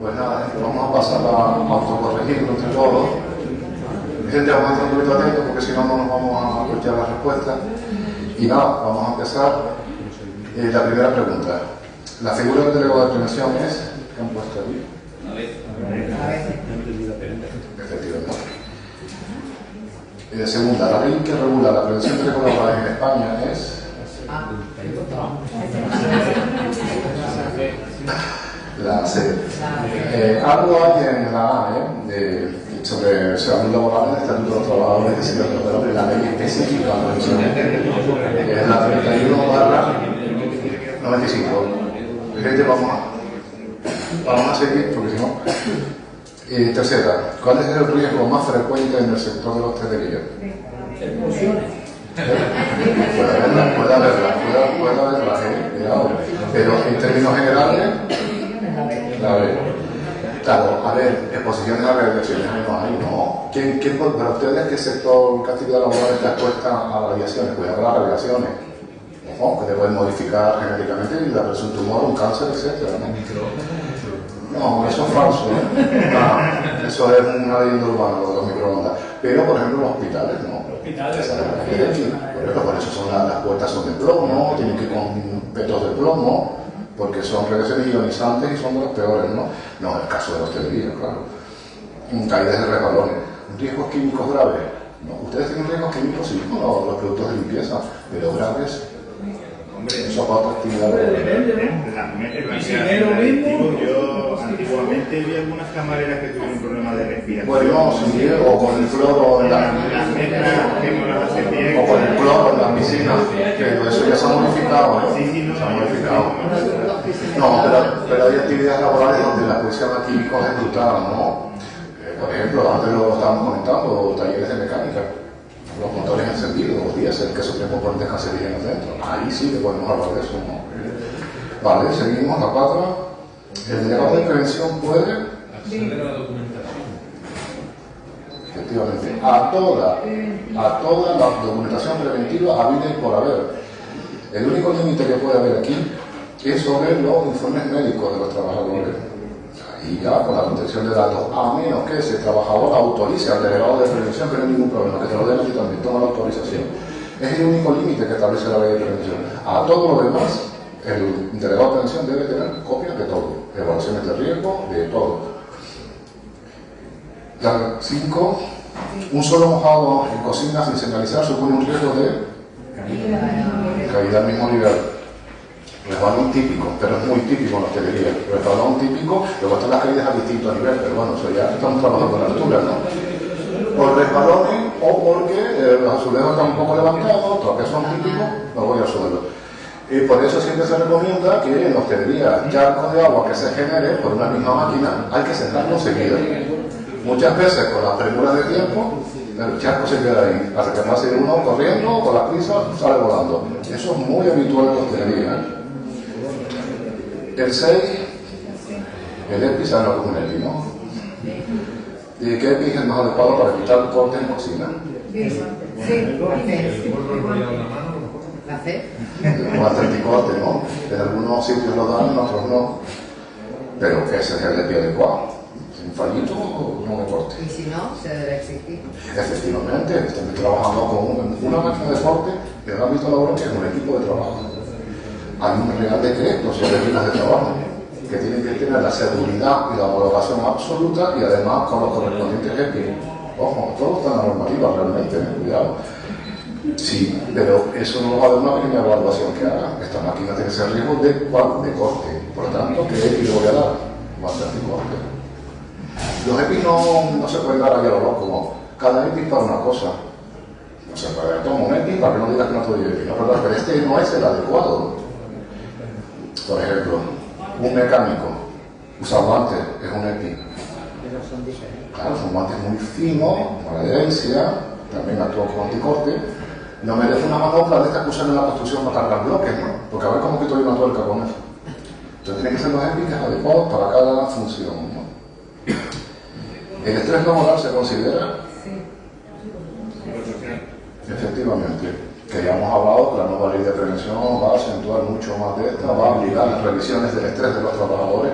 Pues nada, vamos a pasar a autocorregirlo entre todos. Gente, vamos a estar un poquito atentos porque si no, no nos vamos a escuchar las respuestas. Y nada, vamos a empezar. La primera pregunta. La figura del delegado de prevención es... ¿Qué han puesto aquí? Efectivamente. Segunda, la ley que regula la prevención de riesgos laborales en España es... La C. Algo hay en la A, sobre salud laboral en el Estatuto de los Trabajadores, es decir, pero la ley específica de la prevención, que es la 31/95. Gente, vamos a seguir, porque si no. Tercera, ¿cuál es el riesgo más frecuente en el sector de la hostelería? Explosiones. Puede haberla, pero en términos generales, la B. Claro, a ver, exposiciones a radiaciones no hay, ¿no? Para ustedes, ¿qué sector, qué actividad laboral está expuesta a radiaciones? Cuidado con las radiaciones. Ojo, que te pueden modificar genéticamente y darles un tumor, un cáncer, etc. No, eso es falso, ¿eh? No, eso es una leyenda urbana, lo de los microondas. Pero, por ejemplo, los hospitales, ¿no? Por eso las puertas son de plomo, tienen que ir con petos de plomo, porque son radiaciones ionizantes y son de los peores, ¿no? No, el caso de la hostelería, claro. Caídas de resbalones. ¿Riesgos químicos graves? No, ustedes tienen riesgos químicos, sí, con los productos de limpieza, pero graves. Eso para otra actividad. Yo antiguamente vi algunas camareras que tuvieron problemas de respiración. Bueno, sí, o con el cloro en la o con el cloro en la piscina, pero eso ya se ha modificado, ¿no? Sí, Se ha modificado. No, pero hay actividades laborales donde la exposición a químicos es brutal, ¿no? Por ejemplo, antes lo estábamos comentando, talleres de mecánica. Los motores encendidos, los diésel que sufren componentes cancerígenos dentro. Ahí sí que podemos hablar de eso, ¿no? Vale, seguimos la 4. El delegado de prevención puede acceder a la documentación. Efectivamente, a toda la documentación preventiva habida y por haber. El único límite que puede haber aquí es sobre los informes médicos de los trabajadores. Y ya con la protección de datos, a menos que ese trabajador autorice al delegado de prevención, que no hay ningún problema, que te lo den a ti también, toma la autorización. Es el único límite que establece la ley de prevención. A todo lo demás, el delegado de prevención debe tener copias de todo, evaluaciones de riesgo, de todo. La 5, un suelo mojado en cocina sin señalizar supone un riesgo de caída al mismo nivel. Resbalón típico, pero es muy típico en la hostelería. Resbalón típico, luego están las caídas a distintos niveles, pero bueno, eso ya estamos trabajando con altura, ¿no? Por resbalones o porque los azulejos están un poco levantados, todavía son típicos, no voy al suelo. Y por eso siempre se recomienda que en la hostelería, charcos de agua que se genere por una misma máquina, hay que cerrarlo enseguida. Muchas veces con las premuras de tiempo, el charco se queda ahí, hasta que pase uno corriendo, con la prisa, sale volando. Eso es muy habitual en la hostelería, ¿eh? El 6, el EPI, ¿saben lo que es un EPI, no? ¿Y qué EPI es el más adecuado para evitar cortes en cocina? La C. Como anticorte, ¿no? En algunos sitios lo dan, en otros no. Pero que ese es el EPI adecuado. Un fallito, no me corte. Y si no, se debe exigir. Efectivamente, estoy trabajando con una máquina de corte en el ámbito laboral que es un equipo de trabajo. Hay un real decreto sobre reglas de trabajo que tienen que tener la seguridad y la homologación absoluta y además con los correspondientes EPI. Ojo, todo está en la normativa realmente, cuidado. Sí, pero eso no va a dar una pequeña evaluación que haga. Esta máquina tiene ese riesgo de corte. Por lo tanto, ¿qué EPI le voy a dar? Bastante corte. Los EPI no se pueden dar ahí a lo loco. Cada EPI para una cosa. No se puede tomar un EPI para que no digas que no te doy EPI. No, pero este no es el adecuado. Por ejemplo, un mecánico usa guantes, es un EPI. Pero son diferentes. Claro, son guantes muy finos, con adherencia, también actúan como anticorte. No merece una manopla de estas que usan en la construcción para cargar bloques, ¿no? Porque a ver cómo quito yo una tuerca con eso. Entonces tienen que ser los EPI adecuados para cada función, ¿no? ¿El estrés laboral se considera? Sí. Efectivamente. Que ya hemos hablado que la nueva ley de prevención va a acentuar mucho más de esta, va a obligar las revisiones del estrés de los trabajadores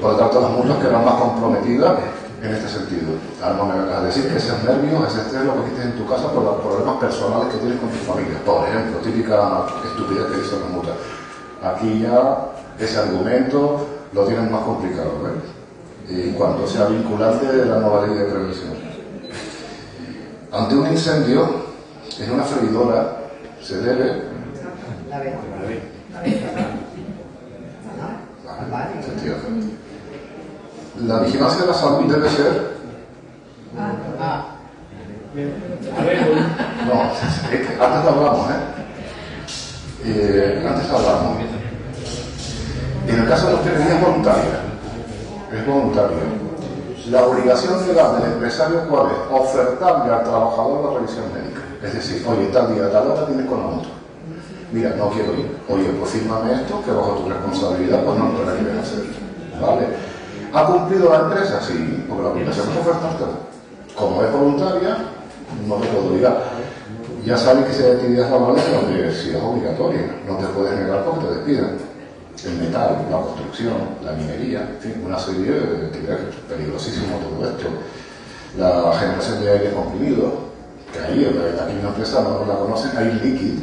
Por lo tanto, las mutuas quedan más comprometidas en este sentido. Ahora no me vengas a decir que esos nervios, ese estrés lo que quites en tu casa por los problemas personales que tienes con tu familia. Por ejemplo, típica estupidez que dicen las mutuas. Aquí ya ese argumento lo tienen más complicado, ¿ves? En cuanto sea vinculante de la nueva ley de prevención. Ante un incendio en una freidora se debe... La vez. Vale. Efectivamente. La vigilancia de la salud debe ser... No, es que antes hablamos, antes hablamos. En el caso de la hostelería es voluntaria. Es voluntaria. La obligación legal del empresario, ¿cuál es? Ofertarle al trabajador la revisión médica. Es decir, oye, tal día, tal hora tienes con la mutua. Mira, no quiero ir. Oye, pues fírmame esto, que bajo tu responsabilidad, pues no te la quieres hacer. ¿Vale? ¿Ha cumplido la empresa? Sí, porque la obligación es ofertártela. Como es voluntaria, no te puedo obligar. Ya sabes que si hay actividades laborales donde si es obligatoria, no te puedes negar porque te despidan. El metal, la construcción, la minería, en fin, una serie de actividades peligrosísimas, todo esto. La generación de aire comprimido, que ahí, aquí en una empresa no la conocen, hay líquido,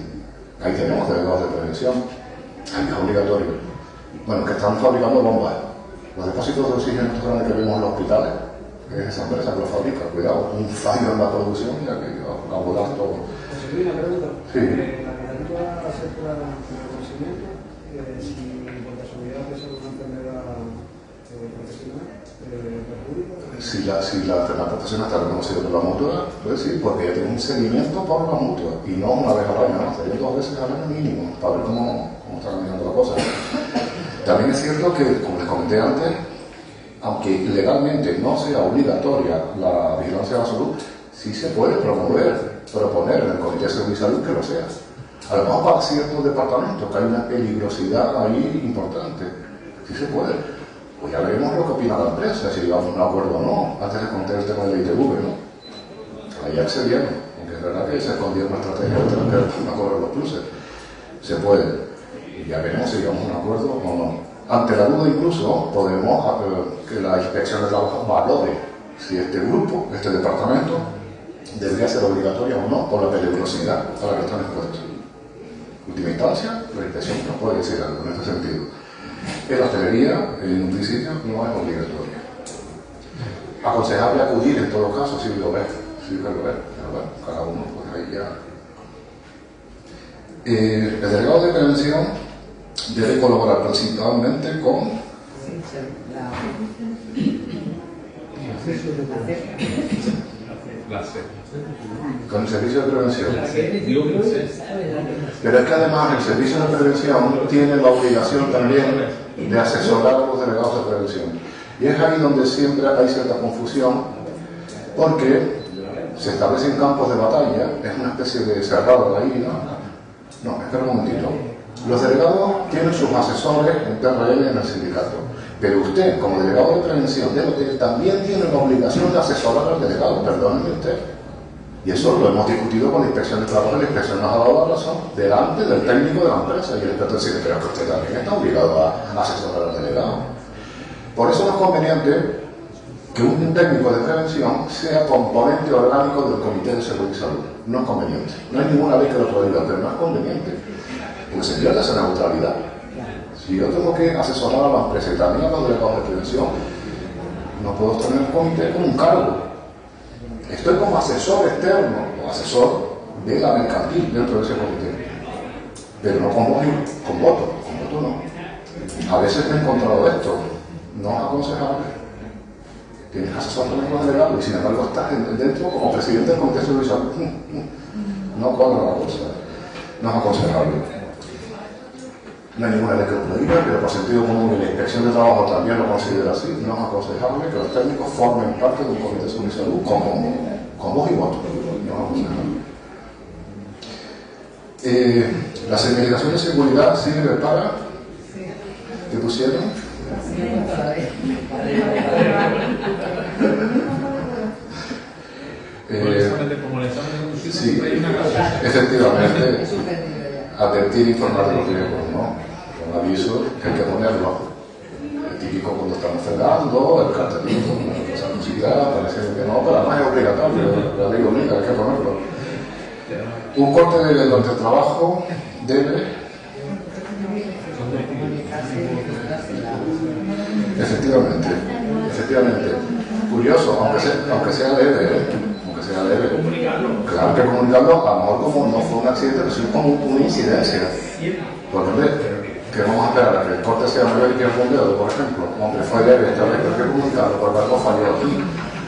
ahí tenemos delegados de prevención, ahí es obligatorio. Bueno, que están fabricando bombas, los depósitos de oxígeno que vemos en los hospitales, que es esa empresa que lo fabrica, cuidado, un fallo en la producción y aquí a volar todo. Una pregunta. Sí. La normativa acepta el conocimiento, si por casualidad es una enfermedad profesional, perjudica. Si la enfermedad profesional está reconocida por la mutua, pues sí, porque tiene un seguimiento por la mutua y no una vez al año, no, sería 2 veces al año mínimo para ver cómo está caminando la cosa. También es cierto que, como les comenté antes, aunque legalmente no sea obligatoria la vigilancia de la salud, sí se puede proponer en el Comité de Seguridad y Salud que lo sea. A lo mejor para ciertos departamentos que hay una peligrosidad ahí importante, sí se puede. Pues ya veremos lo que opina la empresa, si llegamos a un acuerdo o no. Antes les conté el tema de la ITV, ¿no? Ahí accedieron, aunque es verdad que se escondía una estrategia de tener que cobrar los pluses. Se puede. Y ya veremos si llegamos a un acuerdo o no. Ante la duda incluso podemos que la inspección de trabajo valore si este grupo, este departamento, debería ser obligatoria o no por la peligrosidad a la que están expuestos. En última instancia, la inspección nos puede decir algo en este sentido. En la hostelería, en un principio, no es obligatoria. Aconsejable acudir en todo caso, si lo ves, pero bueno, cada uno, pues ahí ya. El delegado de prevención debe colaborar principalmente con con el servicio de prevención. Pero es que además el servicio de prevención tiene la obligación también de asesorar a los delegados de prevención. Y es ahí donde siempre hay cierta confusión, porque se establecen campos de batalla, es una especie de cerrado ahí, ¿no? No, espera un momentito. Los delegados tienen sus asesores en PRL en el sindicato, pero usted, como delegado de prevención del hotel, también tiene la obligación de asesorar al delegado, perdóneme usted. Y eso lo hemos discutido con la inspección de trabajo, y la inspección nos ha dado la razón delante del técnico de la empresa, y el inspector dice, pero que usted también está obligado a asesorar al delegado. Por eso no es conveniente que un técnico de prevención sea componente orgánico del Comité de Seguridad y Salud. No es conveniente. No hay ninguna ley que lo prohíba, pero no es conveniente. Porque se pierde esa neutralidad. Si yo tengo que asesorar a la empresa y también a los delegados de prevención, no puedo tener el comité como un cargo. Estoy como asesor externo o asesor de la mercantil dentro de ese comité. Pero no con voto no. A veces he encontrado esto. No es aconsejable. Tienes que asesorar también con el delegado y sin embargo estás dentro como presidente del Comité de Seguridad y Salud. No cuadra la cosa. No es aconsejable. No hay ninguna ley que lo prohíba, pero por sentido común y la inspección de trabajo también lo considera así. No es aconsejable que los técnicos formen parte de un Comité de Seguridad y Salud con voz y voto. No es aconsejable. La certificación de seguridad sirve para... ¿Qué pusieron? Sí, efectivamente, advertir e informar de los riesgos, ¿no? Un aviso que hay que ponerlo. El típico cuando fregando, el cartelito, esa cosita, parece que no, pero además es obligatorio, la ley obliga, hay que ponerlo. Un corte durante el trabajo debe... Efectivamente. Curioso, aunque sea leve, Claro que comunicarlo, a lo mejor como no fue un accidente, pero sí como una incidencia. Porque, que vamos a esperar a que el corte sea mayor y pierda un dedo, por ejemplo, aunque fue leve, esta vez hay que comunicarlo, porque algo falló aquí.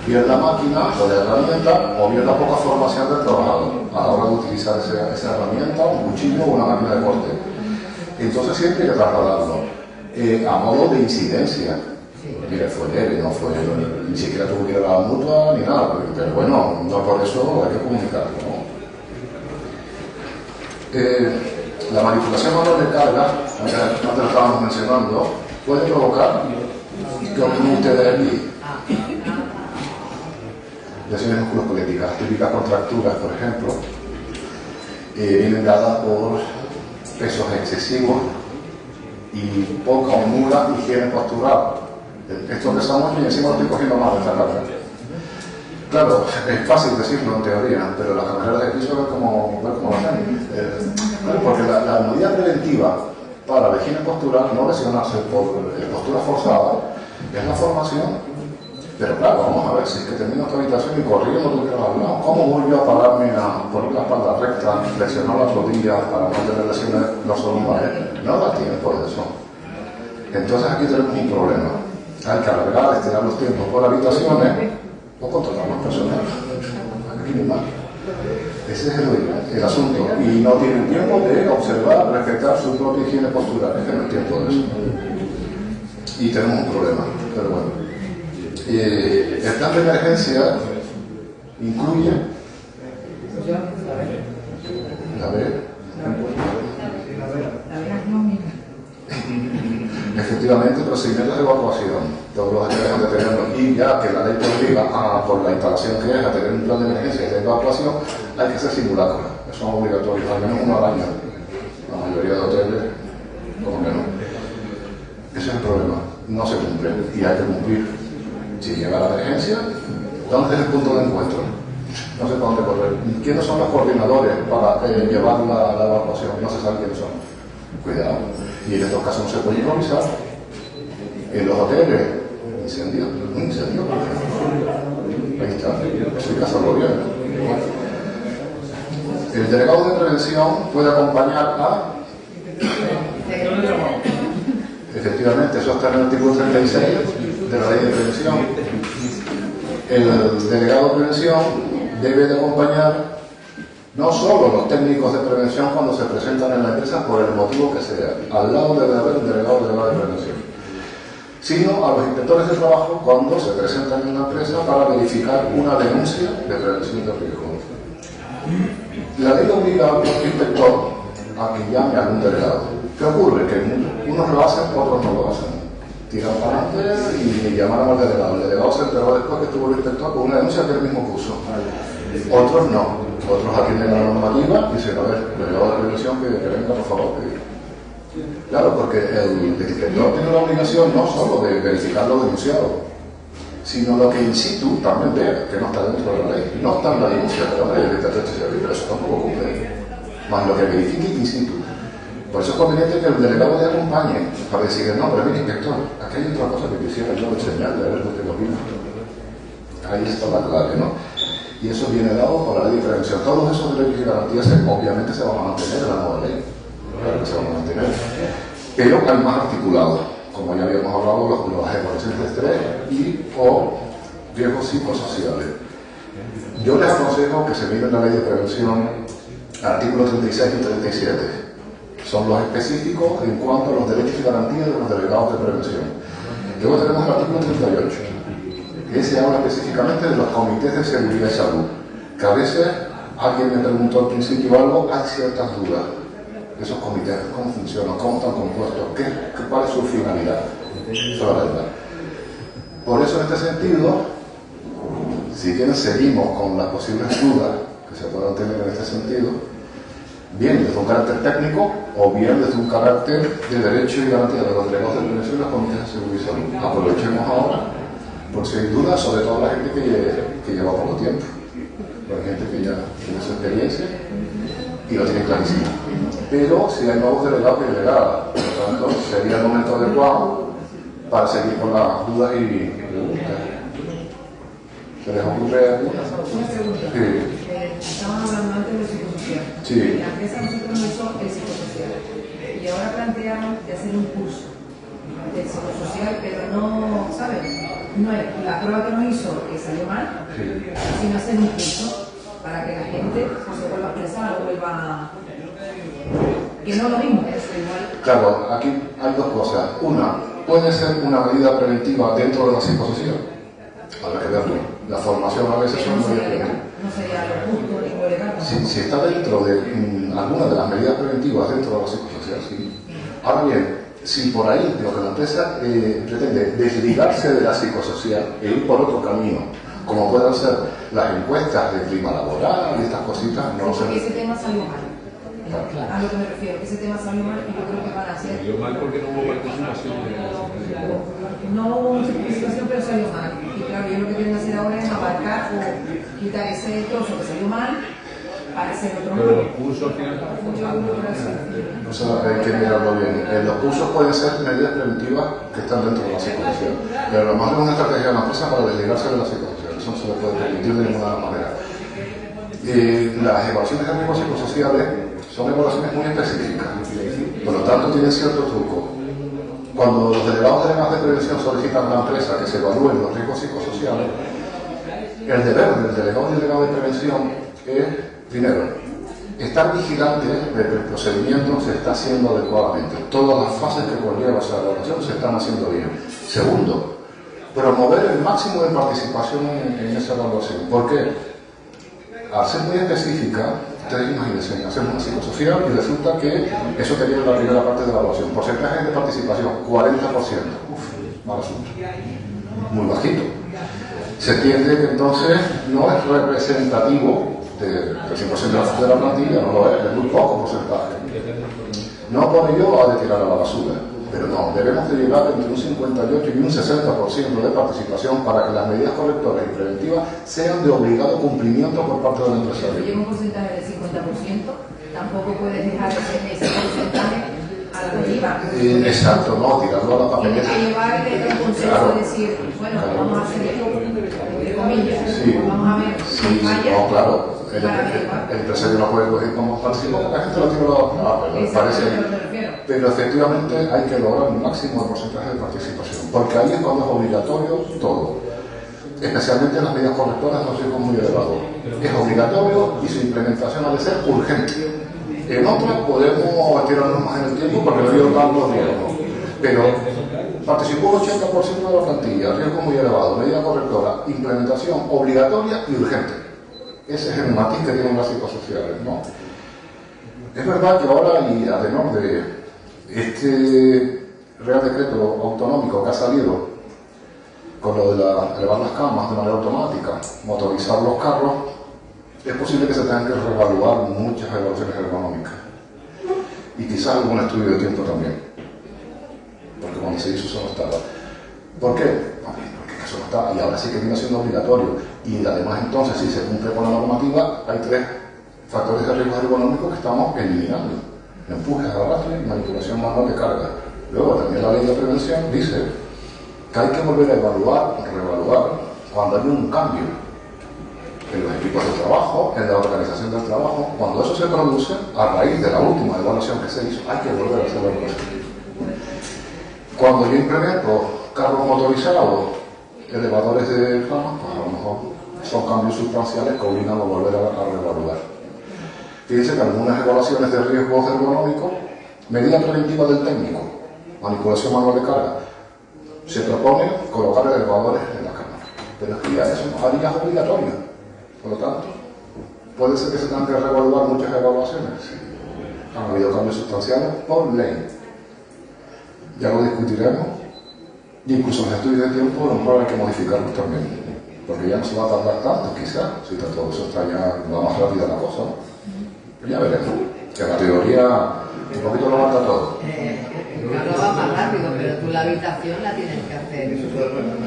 Bien la máquina o la herramienta, o bien la poca formación del trabajador a la hora de utilizar esa herramienta, un cuchillo o una máquina de corte. Entonces siempre hay que trasladarlo a modo de incidencia. Mire, fue leve, no fue, ni siquiera tuvo que ir a la mutua ni nada, pero bueno, no por eso hay que comunicarlo, ¿no? La manipulación manual de carga, antes lo estábamos mencionando, puede provocar que obtienen ustedes aquí lesiones musculoesqueléticas, típicas contracturas, por ejemplo, vienen dadas por pesos excesivos y poca o nula higiene postural. Esto que estamos y encima lo estoy cogiendo más de esta carga. Claro, es fácil decirlo en teoría, pero las carreras de piso es como lo hacen. Porque la medida preventiva para la higiene postural, no lesionarse por postura forzada, es la formación. Pero claro, vamos a ver, si es que termino esta habitación y corriendo no tuviera al lado, ¿cómo voy yo a pararme a poner la espalda recta, flexionar las rodillas para no tener lesiones los lumbares? No la tiene por eso. Entonces aquí tenemos un problema. Hay que alargar, estirar los tiempos por habitaciones o contratar más personal. Aquí ni más. Ese es el asunto. Y no tienen tiempo de observar, respetar su propia higiene postural. Es que no hay tiempo de eso. Y tenemos un problema. Pero bueno. El plan de emergencia incluye la B. Efectivamente, procedimientos de evacuación. Todos los deben de tenerlo. Y ya que la ley te obliga por la instalación que es a tener un plan de emergencia de evacuación, hay que hacer simulacros. Eso es obligatorio, al menos uno al año. La mayoría de hoteles, como que no. Ese es el problema. No se cumple y hay que cumplir. Si llega la emergencia, ¿dónde es el punto de encuentro? No sé para dónde correr. ¿Quiénes son los coordinadores para llevar la evacuación? No se sabe quiénes son. Cuidado. Y en estos casos no se puede improvisar. En los hoteles, incendio, por ejemplo. Ahí está, soy casa del gobierno. El delegado de prevención puede acompañar a... Efectivamente, eso está en el artículo 36 de la ley de prevención. El delegado de prevención debe de acompañar no solo los técnicos de prevención cuando se presentan en la empresa por el motivo que sea, al lado debe haber un delegado de prevención, sino a los inspectores de trabajo cuando se presentan en la empresa para verificar una denuncia de prevención de riesgo. La ley obliga al propio inspector a que llame a un delegado. ¿Qué ocurre? Que unos lo hacen, otros no lo hacen. Tiran para adelante y llamaron al delegado. El delegado se enteró después que estuvo el inspector con una denuncia que él mismo puso. Otros no. Otros atienden a la normativa y dicen, a ver, delegado de prevención que venga, por favor. Claro, porque el inspector tiene la obligación no solo de verificar lo denunciado, sino lo que in situ también vea, que no está dentro de la ley. No está en la denuncia de la ley, pero eso tampoco cumple. Más lo que verifique in situ. Por eso es conveniente que el delegado le acompañe para decirle, no, pero mire, inspector, aquí hay otra cosa que quisiera yo enseñarle, a ver lo que lo opina. Ahí está la clave, ¿no? Y eso viene dado por la ley de prevención. Todos esos derechos y garantías obviamente se van a mantener en la nueva ley. Claro que se van a mantener. Pero hay más articulados, como ya habíamos hablado, las evaluaciones de estrés y o riesgos psicosociales. Yo les aconsejo que se miren la ley de prevención, artículos 36 y 37. Son los específicos en cuanto a los derechos y garantías de los delegados de prevención. Luego tenemos el artículo 38, que se habla específicamente de los comités de seguridad y salud, que a veces alguien me preguntó al principio algo, hay ciertas dudas. Esos comités, ¿cómo funcionan? ¿Cómo están compuestos? ¿Cuál es su finalidad? Eso es la verdad. Por eso, en este sentido, si bien seguimos con las posibles dudas que se puedan tener en este sentido, bien desde un carácter técnico o bien desde un carácter de derecho y garantía de los delegados de prevención y las comités de seguridad y salud. Aprovechemos ahora, porque sin duda, sobre todo la gente que lleva poco tiempo, la gente que ya tiene su experiencia y lo tiene clarísimo. Pero si hay nuevos delegados y delegadas, por lo tanto, sería el momento adecuado para seguir con las dudas y preguntas. ¿Se les ocurre alguna? Una pregunta. Sí. Estaban hablando antes del psicosocial. Sí. La empresa nosotros no hizo el psicosocial. Y ahora plantearon de hacer un curso del psicosocial, pero no, ¿sabes? No es la prueba que nos hizo que salió mal, sino hacer un curso para que la gente se vuelva a expresar, vuelva. Que no es lo mismo, es igual. Claro, aquí hay dos cosas. Una, puede ser una medida preventiva dentro de la psicosocial. Habrá que verlo. La formación a veces son muy preventivas. No sería lo justo ni lo legal. Si está dentro de alguna de las medidas preventivas dentro de la psicosocial, sí. Ahora bien, si por ahí lo que la empresa pretende desligarse de la psicosocial e ir por otro camino, como puedan ser las encuestas de clima laboral y estas cositas, no sé. Porque ese tema salió mal. Claro. A lo que me refiero, que ese tema salió mal y yo creo que van a hacer. Salió mal porque no hubo participación. No hubo participación, pero salió mal. Y claro, yo lo que tienen que hacer ahora es abarcar o quitar ese trozo que salió mal para hacer otro Pero mal. los cursos al final. O sea, hay que mirarlo bien. Los cursos pueden ser medidas preventivas que están dentro de la psicosocial, pero lo más es una estrategia de la empresa para desligarse de la psicosocial. Eso no se le puede permitir de ninguna manera. Las evaluaciones de riesgos psicosociales son evaluaciones muy específicas, por lo tanto tienen cierto truco. Cuando los delegados de prevención solicitan a la empresa que se evalúen los riesgos psicosociales, el deber del delegado y delegado de prevención es, primero, estar vigilante de que el procedimiento se está haciendo adecuadamente. Todas las fases que conlleva esa evaluación se están haciendo bien. Segundo, promover el máximo de participación en esa evaluación. ¿Por qué? Al ser muy específica, ustedes imagínense, hacemos una psicosocial y resulta que eso te viene en la primera parte de la evaluación. Porcentaje de participación, 40%. Uf, mal asunto. Muy bajito. Se entiende que entonces no es representativo del 100% de la plantilla, no lo es muy poco porcentaje. No por ello ha de tirar a la basura, pero no, debemos de llegar entre un 58 y un 60% de participación para que las medidas correctoras y preventivas sean de obligado cumplimiento por parte del empresario. Si lleva un porcentaje del 50%, tampoco puedes dejar ese porcentaje a la deriva. Exacto, no, tirarlo a la papelera. Tienes que llevar el consejo Claro. de decir, bueno, Claro. vamos a hacer esto, entre comillas, Sí. vamos a ver Sí, si falla. no, claro. El Para empresario no puede coger como participante, la gente lo tira a la pero Exacto, parece. a lo que me refiero. Pero efectivamente hay que lograr un máximo de porcentaje de participación, porque ahí es cuando es obligatorio todo, especialmente las medidas correctoras de los riesgos muy elevados. Es obligatorio y su implementación ha de ser urgente. En otras podemos tirarnos más en el tiempo porque no ha habido tantos riesgos, pero participó el 80% de la plantilla, riesgo muy elevado, medida correctora, implementación obligatoria y urgente. Ese es el matiz que tienen las psicosociales, ¿no? Es verdad que ahora, y a tenor de este Real Decreto autonómico que ha salido con lo de elevar las camas de manera automática, motorizar los carros, es posible que se tengan que reevaluar muchas evaluaciones ergonómicas. Y quizás algún estudio de tiempo también. Porque cuando se hizo eso no estaba. ¿Por qué? Porque eso no estaba. Y ahora sí que viene siendo obligatorio. Y además entonces, si se cumple con la normativa, hay 3 factores de riesgo ergonómico que estamos eliminando. Empujes, arrastre y manipulación manual de carga. Luego también la ley de prevención dice que hay que volver a evaluar, reevaluar, cuando hay un cambio en los equipos de trabajo, en la organización del trabajo. Cuando eso se produce, a raíz de la última evaluación que se hizo, hay que volver a hacer la evaluación. Cuando yo implemento carros motorizados, elevadores de ramas, pues a lo mejor son cambios sustanciales que obligan a volver a reevaluar. Fíjense que algunas evaluaciones de riesgos ergonómicos, medida preventiva del técnico, manipulación manual de carga, se propone colocar elevadores en la cama. Pero es que ya eso haría obligatorio. Por lo tanto, puede ser que se tengan que reevaluar muchas evaluaciones. Sí. Han habido cambios sustanciales por ley. Ya lo discutiremos. Y incluso los estudios de tiempo, a lo mejor hay que modificarlos también. Porque ya no se va a tardar tanto, quizás. Si todo eso está ya, va más rápida la cosa, ¿no? Pero ya veremos. Que la teoría un poquito lo mata todo. El carro va más rápido, pero tú la habitación la tienes que hacer.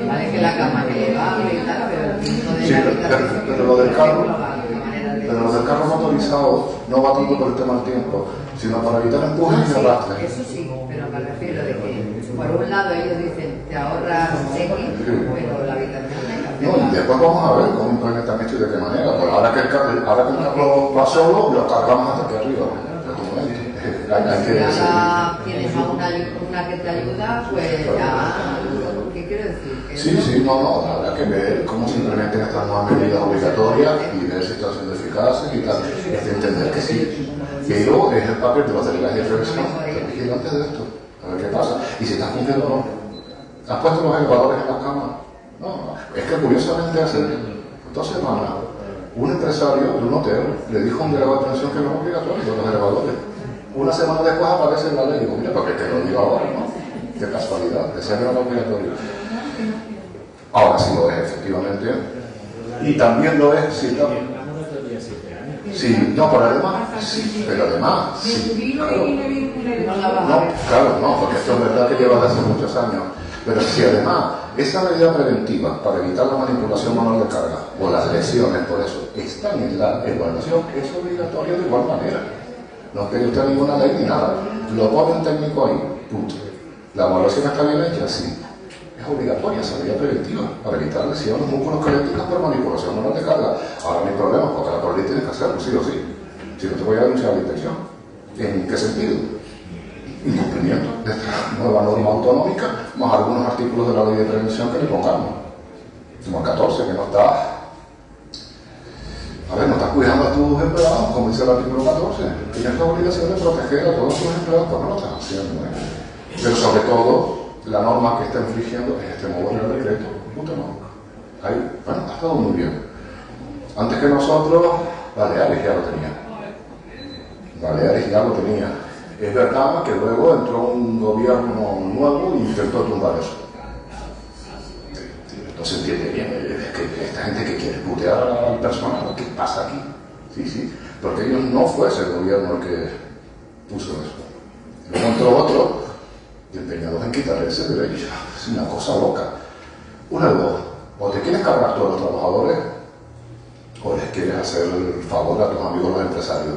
Vale que la cama es elevable y tal, pero el punto de Sí, la habitación... pero lo del carro, la manera de... pero lo del carro motorizado no va tanto por el tema del tiempo, sino para evitar empujes y arrastres. Eso sí, pero me refiero de que por un lado ellos dicen te ahorras X, pero la habitación hay que No, y hacerla. después vamos a ver cómo implementan esto y de qué manera. Pues ahora que el carro va solo, lo cargamos hasta aquí arriba. Pero un momento, hay que Si seguir. ahora tienes a una que te ayuda, pues ya... ¿Qué quiero decir? Que Sí, sí, no, habrá que ver cómo se implementan estas nuevas medidas obligatorias y ver si están siendo eficaces y tal. Es de entender que sí. Pero es el papel de los delegados de revisión, de vigilantes de esto. A ver qué pasa. Y si están cumpliendo o no. ¿Has puesto los elevadores en las camas? No, es que curiosamente hace 2 semanas un empresario de un hotel le dijo a un delegado de pensión que no es obligatorio los elevadores. Una semana después aparece en la ley. Digo, mira, porque te lo digo ahora, ¿no? Qué casualidad, decía que no era obligatorio. Ahora sí lo es, efectivamente. Y también lo es, sí, también. Sí, no, pero además, sí, pero además, sí, claro. No, claro, no, porque esto es verdad que lleva desde hace muchos años. Pero si además esa medida preventiva para evitar la manipulación manual de carga o las lesiones por eso están en la evaluación, es obligatorio de igual manera. No quiere usted ninguna ley ni nada. Lo pone un técnico ahí, punto. La evaluación está bien hecha, sí. Es obligatoria esa medida preventiva para evitar lesiones musculoesqueléticas por manipulación manual de carga. Ahora no hay problema, porque la policía tiene que hacerlo, sí o sí. Si no te voy a denunciar la inspección. ¿En qué sentido? Incumplimiento de esta nueva norma autonómica, más algunos artículos de la ley de prevención que le pongamos. Como el 14, que no está... A ver, no estás cuidando a tus empleados, como dice el artículo 14. Tienes la obligación de proteger a todos tus empleados, pues no lo estás haciendo. Pero sobre todo, la norma que está infringiendo es este nuevo Real Decreto autonómico. Ahí, bueno, ha estado muy bien. Antes que nosotros, Baleares ya lo tenía. Baleares ya lo tenía. Es verdad que luego entró un gobierno nuevo y intentó tumbar eso. No se entiende bien. Es que esta gente que quiere putear al personal, ¿qué pasa aquí? Sí, sí. Porque ellos no fue ese gobierno el que puso eso. Luego entró otro y empeñados en quitarle ese derecho. Es una cosa loca. Una de dos. O te quieres cargar todos los trabajadores o les quieres hacer el favor a tus amigos los empresarios.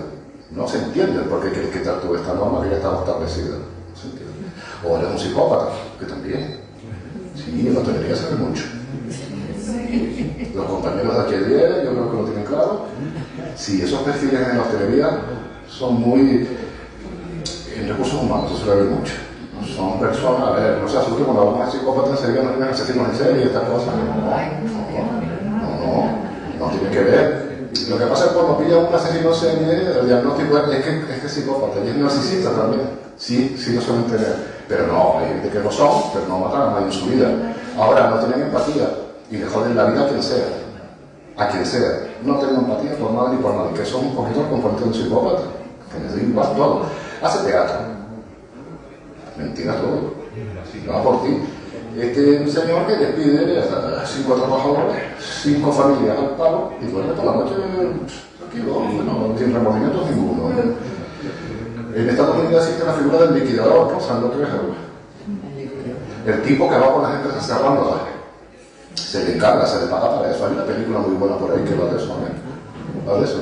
No se entiende por qué quieres quitar tú esta norma que ya estaba establecida. No se entiende. O eres un psicópata, que también. Sí, en la hotelería se ve mucho. Los compañeros de aquí ayer, yo creo que lo tienen claro. Sí, esos perfiles en la hostelería son muy... En recursos humanos, eso se le ve mucho. Son personas, a ver, no se asusten cuando hablamos de psicópatas, enseguida nos vienen asesinos en serie y estas cosas. No tiene que ver. Lo que pasa es que cuando pilla un asesino en serie, el diagnóstico es que es psicópata y es narcisista también. Sí, lo suelen tener. Pero no, hay gente que lo son, pero no matan a nadie en su vida. Ahora, no tienen empatía y le joden la vida a quien sea. A quien sea. No tienen empatía por nada ni por nadie, que son un poquito el componente de un psicópata, que les da igual todo. Hace teatro. Mentira todo. Va por ti. Un señor que despide a 5 trabajadores, 5 familias al palo y duerme toda la noche tranquilo, no sin remordimientos ninguno. En Estados Unidos existe la figura del liquidador causando 3 euros. El tipo que va con las empresas cerrándolas, se le encarga, se le paga para eso. Hay una película muy buena por ahí que va de eso, ¿eh? Va de eso.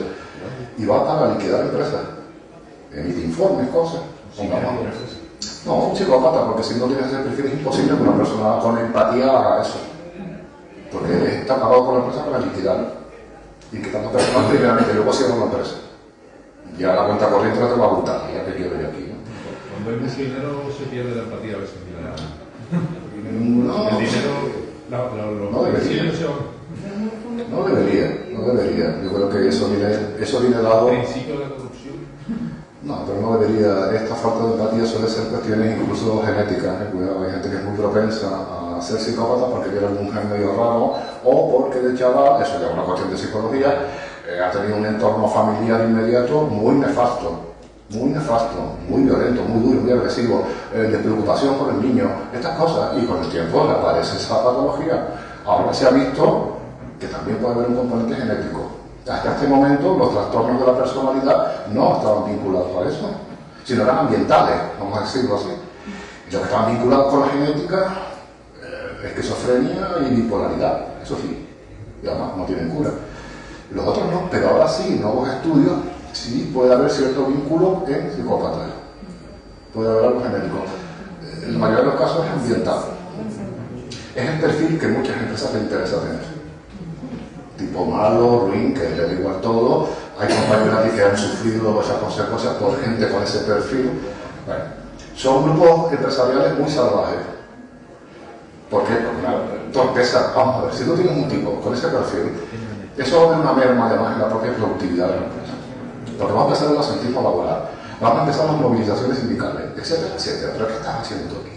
Y va para liquidar empresas. Emite informes, cosas. No, un psicópata, porque si no tienes ese perfil es imposible que una persona con empatía haga eso. Porque está acabado con la empresa para liquidar. Y que tantas personas primeramente luego cierran la empresa. Ya la cuenta corriente no te va a gustar, ya te quiero yo aquí, ¿no? Cuando hay mucho dinero se pierde la empatía a veces. No, El dinero, no debería. No debería. Yo creo que eso viene dado. El principio de la corrupción. No, pero no debería. Esta falta de empatía suele ser cuestiones incluso genéticas. Cuidado, hay gente que es muy propensa a ser psicópata porque tiene algún gen medio raro o porque de chaval, eso ya es una cuestión de psicología, ha tenido un entorno familiar inmediato muy nefasto, muy violento, muy duro, muy agresivo, de preocupación por el niño, estas cosas, y con el tiempo le aparece esa patología. Ahora se ha visto que también puede haber un componente genético, Hasta este momento los trastornos de la personalidad no estaban vinculados a eso, sino eran ambientales, vamos a decirlo así. Y los que estaban vinculados con la genética, esquizofrenia y bipolaridad, eso sí, y además no tienen cura. Los otros no, pero ahora sí, nuevos estudios, sí puede haber cierto vínculo en psicópatas, puede haber algo genético. En la mayoría de los casos es ambiental. Es el perfil que muchas empresas les interesa tener. Tipo malo, ruin, que le da igual todo. Hay compañeros que han sufrido esas consecuencias por gente con ese perfil. Bueno, son grupos empresariales muy salvajes. ¿Por qué? Porque una torpeza. Vamos a ver, si tú tienes un tipo con ese perfil, eso va a haber una merma además en la propia productividad de la empresa. Porque va a empezar el asentismo laboral, van a empezar las movilizaciones sindicales, etcétera, etcétera. ¿Pero qué estás haciendo tú aquí?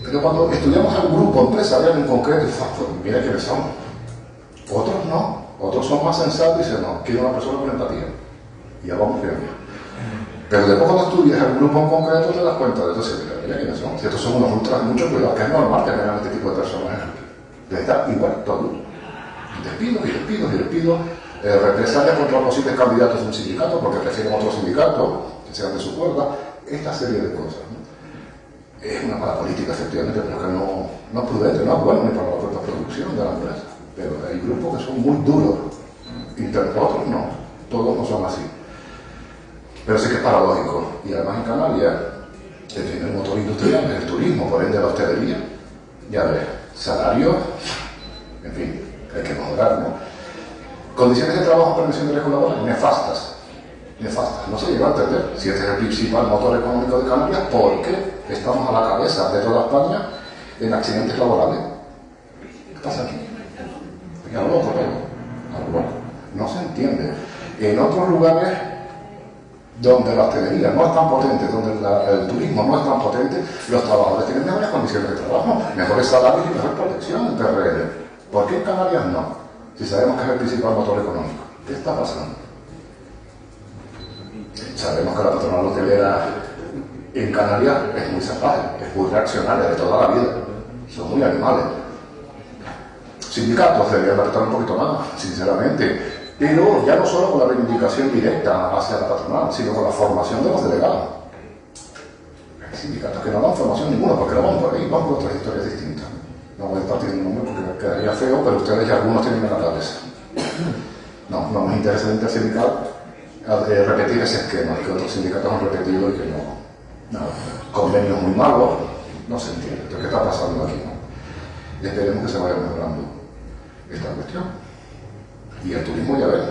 Pero cuando estudiamos a un grupo empresarial en concreto, pues mira quiénes son. Otros no, otros son más sensatos y dicen, no, quiero una persona con empatía. Y ya vamos bien. Pero después cuando estudias el grupo en concreto te das cuenta de eso, mira quiénes son. Si estos son unos ultras de mucho cuidado, que es normal que tengan este tipo de personas. Les da igual todo. Despidos y despidos y despidos. Represalias contra posibles candidatos de un sindicato porque prefieren otro sindicato que sean de su cuerda. Esta serie de cosas, ¿no? Es una mala política, efectivamente, pero que no es prudente, no es bueno ni para la propia producción de la empresa. Pero hay grupos que son muy duros, otros no, todos no son así. Pero sí que es paradójico. Y además en Canarias, el motor industrial es el turismo, por ende la hostelería. Ya ves, salarios, en fin, hay que mejorar, ¿no? Condiciones de trabajo, prevención de riesgos laborales, nefastas. Nefastas. No se llega a entender si este es el principal motor económico de Canarias, porque estamos a la cabeza de toda España en accidentes laborales. ¿Qué pasa aquí? A lo loco, a lo loco. No se entiende. En otros lugares donde la hostelería no es tan potente, donde el turismo no es tan potente, los trabajadores tienen mejores condiciones de trabajo, mejores salarios y mejor protección en PRL. ¿Por qué en Canarias no? Si sabemos que es el principal motor económico. ¿Qué está pasando? Sabemos que la patronal hotelera en Canarias es muy salvaje, es muy reaccionaria de toda la vida. Son muy animales. Sindicatos deberían apretar un poquito más, sinceramente, pero ya no solo con la reivindicación directa hacia la patronal, sino con la formación de los delegados. Hay sindicatos que no dan formación ninguna, porque no van por ahí, van por otras historias distintas. No voy a partir el nombre porque quedaría feo, pero ustedes ya algunos tienen en la cabeza. No nos interesa el intersindical repetir ese esquema que otros sindicatos han repetido y que no. Convenios muy malos, no se entiende. ¿Qué está pasando aquí? Y esperemos que se vaya mejorando esta cuestión. Y el turismo, ya ven,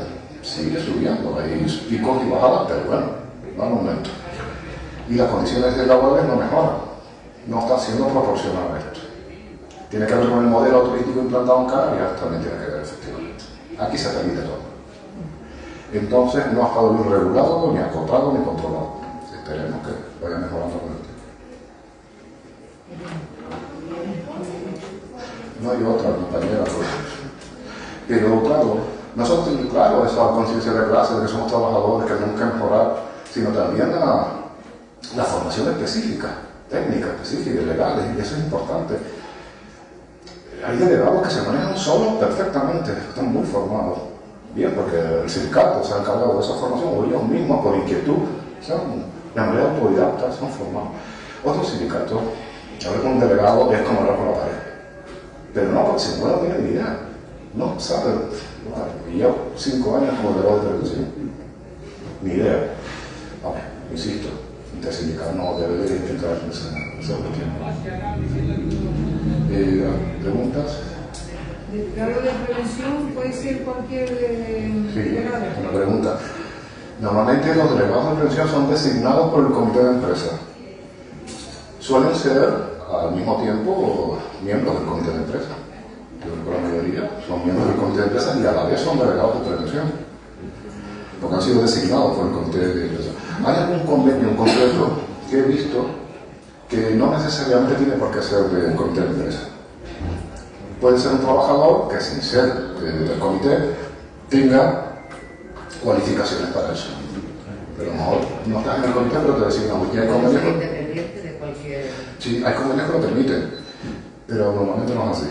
sigue subiendo. Hay picos y bajadas, pero bueno, va al momento. Y las condiciones laborales no mejoran. No están siendo proporcionales a esto. Tiene que ver con el modelo turístico implantado en Canarias, también tiene que ver, efectivamente. Aquí se permite todo. Entonces no ha estado bien regulado, ni acotado, ni controlado. Esperemos que vaya mejorando con el tiempo. No hay otra compañera, pero claro, no solo claro esa conciencia de clase de que somos trabajadores, que tenemos que mejorar, sino también la formación específica, técnica específica, legales, y eso es importante. Hay delegados que se manejan solos perfectamente, están muy formados. Bien, porque el sindicato se ha encargado de esa formación, o ellos mismos, por inquietud, de manera autodidacta, se han formado. Otros sindicatos, hablar con un delegado es como hablar con la pared. Pero no, porque si no tiene ni idea. No sabe. Y yo 5 años como delegado de televisión. Ni idea. Vale, insisto, intersindical no debe de entrar en esa cuestión. ¿Preguntas? Delegado de prevención puede ser cualquier delegado. Sí, una pregunta. Normalmente los delegados de prevención son designados por el comité de empresa. Suelen ser al mismo tiempo miembros del comité de empresa. Yo creo que la mayoría son miembros del comité de empresa y a la vez son delegados de prevención, porque han sido designados por el comité de empresa. Hay algún convenio en concreto que he visto que no necesariamente tiene por qué ser del comité de empresa. Puede ser un trabajador que sin ser del comité tenga cualificaciones para eso. Pero a lo mejor no estás en el comité, pero te designamos. Y hay convenios independiente de cualquier... Sí, hay convenios que lo permiten, pero normalmente no es así.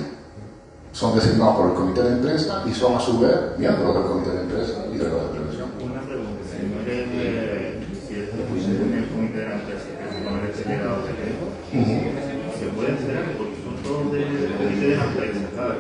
son designados por el comité de empresa y son a su vez miembros del comité de empresa y de la prevención. Una pregunta, si no eres, si eres en el comité de la empresa, que se pone el delegado de riesgo, se puede enterar porque son todos del comité de la empresa, ¿sabes?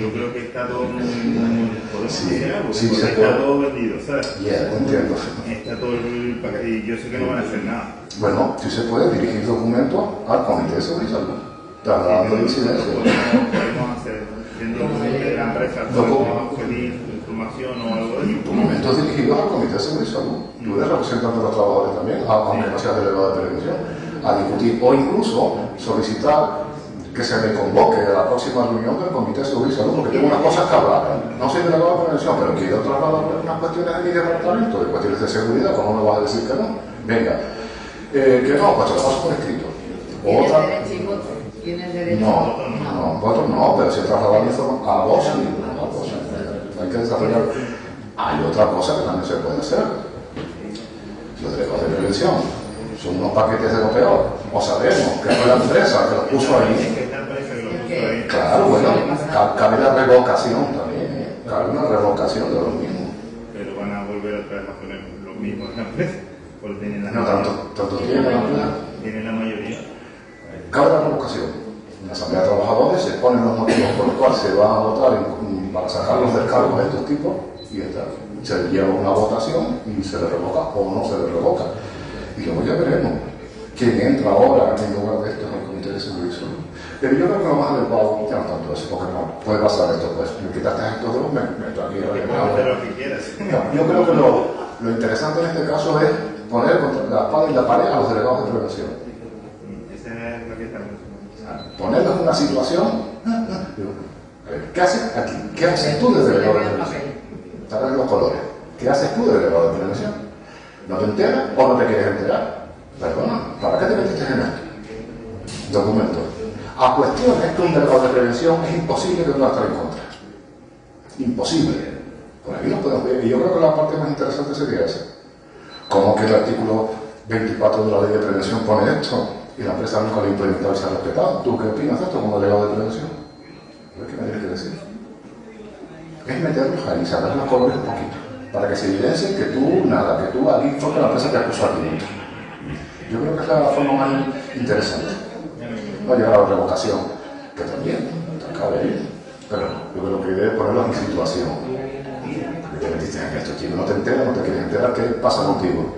Yo creo que está todo podemos hacer algo, sí, porque está todo vendido, ¿sabes? Entiendo. Está todo el paquete y yo sé que no van a hacer nada. Bueno, sí se puede dirigir documentos al comité de seguridad y salud, trasladando incidencia. Podemos hacer, dentro del comité de la empresa, podemos pedir información o algo de eso. Documentos dirigidos al comité de seguridad y salud. Tú eres representante de los trabajadores también, aunque no seas delegado de prevención, a discutir o incluso solicitar que se me convoque a la próxima reunión del comité de seguridad y salud, porque tengo unas cosas que hablar. No soy delegado de prevención, pero quiero trasladar unas cuestiones de mi departamento, de cuestiones de seguridad. ¿Cómo me vas a decir que no? Venga, que no, pues te lo paso por escrito. ¿Tienes Otra, derecho y voto? ¿Tienes derecho? no, votos no, pero si trasladar la información a vos, sí, a vos, hay que desarrollar. Hay otra cosa que también se puede hacer. Los delegados de prevención son unos paquetes de lo peor. O sabemos que fue la empresa que los puso ahí. Claro, bueno, cabe la revocación también. Cabe una revocación de los mismos. Pero van a volver otra vez a poner lo mismo en la empresa. Porque tienen la No tanto tienen la empresa. Tienen la mayoría. Cabe la revocación. En la Asamblea de Trabajadores se exponen los motivos por los cuales se van a votar para sacar los descargos de estos tipos y se lleva una votación y se le revoca o no se le revoca. Y luego ya veremos quién entra ahora en lugar de esto en el comité de seguridad y salud. Pero yo creo que lo más adecuado, ya no tanto eso, porque no puede pasar esto, pues me quitaste estos dos, me meto aquí. Hacer lo que quieras. Yo creo que lo interesante en este caso es poner contra la espada y la pared a los delegados de prevención. Esa es la que estamos. Ponerlos en una situación. ¿Qué haces aquí? ¿Qué haces tú de delegado de prevención? Sabes los colores. ¿Qué haces tú de delegado de prevención? ¿No te enteras o no te quieres enterar? Perdona, ¿para qué te metiste en esto? Documento. A cuestiones que un delegado de prevención es imposible que no estar en contra. Imposible. Por aquí no podemos ver. Y yo creo que la parte más interesante sería esa. ¿Cómo que el artículo 24 de la ley de prevención pone esto? Y la empresa nunca lo ha implementado y se ha respetado. ¿Tú qué opinas de esto como delegado de prevención? ¿Qué me tienes que decir? Es meterlos ahí, sacar los colores un poquito, para que se evidencie que tú, nada, que tú aquí fue que la empresa te acusó a ti. Yo creo que es la forma más interesante. No llegar a la revocación, que también cabe ahí, pero yo creo que debe ponerlos en situación. Que te metiste en esto, chico, no te enteras, no te quieres enterar, ¿qué pasa contigo?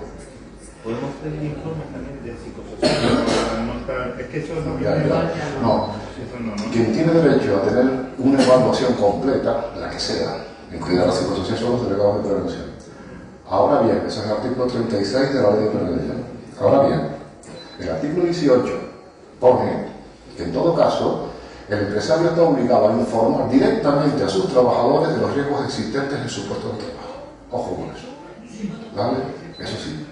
Podemos pedir informes también de psicosocial. Es que eso es lo que No. Quien tiene derecho a tener una evaluación completa, la que sea, incluida la psicosocial, son los delegados de prevención. Ahora bien, eso es el artículo 36 de la ley de prevención. Ahora bien, el artículo 18 pone que en todo caso el empresario está obligado a informar directamente a sus trabajadores de los riesgos existentes en su puesto de trabajo. Ojo con eso. ¿Vale? Eso sí.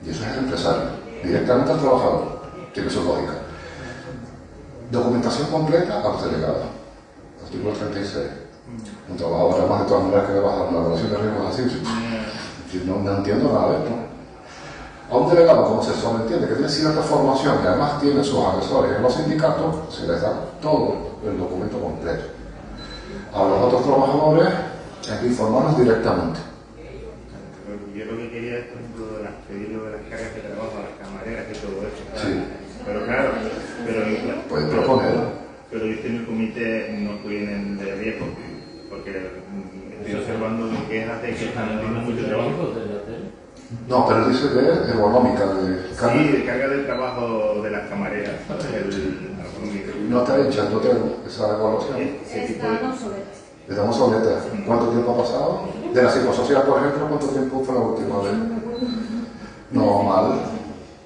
Y eso es el empresario. Directamente al trabajador. Tiene su lógica. Documentación completa a los delegados. Artículo 36. Un trabajador, además, de todas maneras, que le va a dar una evaluación de riesgos así. Yo no entiendo nada de esto. A un delegado, como se sobreentiende, que tiene cierta formación y además tiene sus asesores en los sindicatos, se les da todo el documento completo. A los otros trabajadores hay que informarlos directamente. Yo lo que quería es, por ejemplo, pedirlo de las cargas de trabajo a las camareras y todo eso. Sí. Pero claro, Puedes proponer. Pero dice en el comité no vienen de riesgo, porque estoy observando quejas de que están haciendo mucho trabajo. No, pero dice que es ergonómica. Sí, de carga de trabajo de las camareras. No está hecha, no tengo esa evaluación. Estamos obsoletas. ¿Cuánto tiempo ha pasado? De la psicosocial, por ejemplo, ¿cuánto tiempo fue la última vez? No, mal.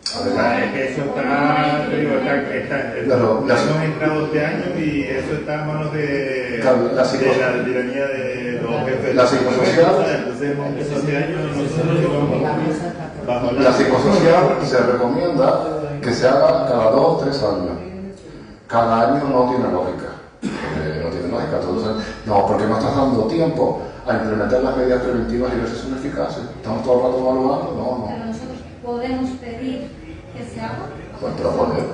Es que eso está, hemos entrado este año y eso está a manos de la tiranía de los jefes. La psicosocial. Entonces hemos empezado este año nosotros la psicosocial se recomienda que se haga cada 2 o 3 años. Cada año no tiene lógica. No tiene lógica. Entonces, no, porque no estás dando tiempo a implementar las medidas preventivas y ver si son eficaces. Estamos todo el rato evaluando. No. Pero nosotros podemos pedir que se haga. Pues proponer.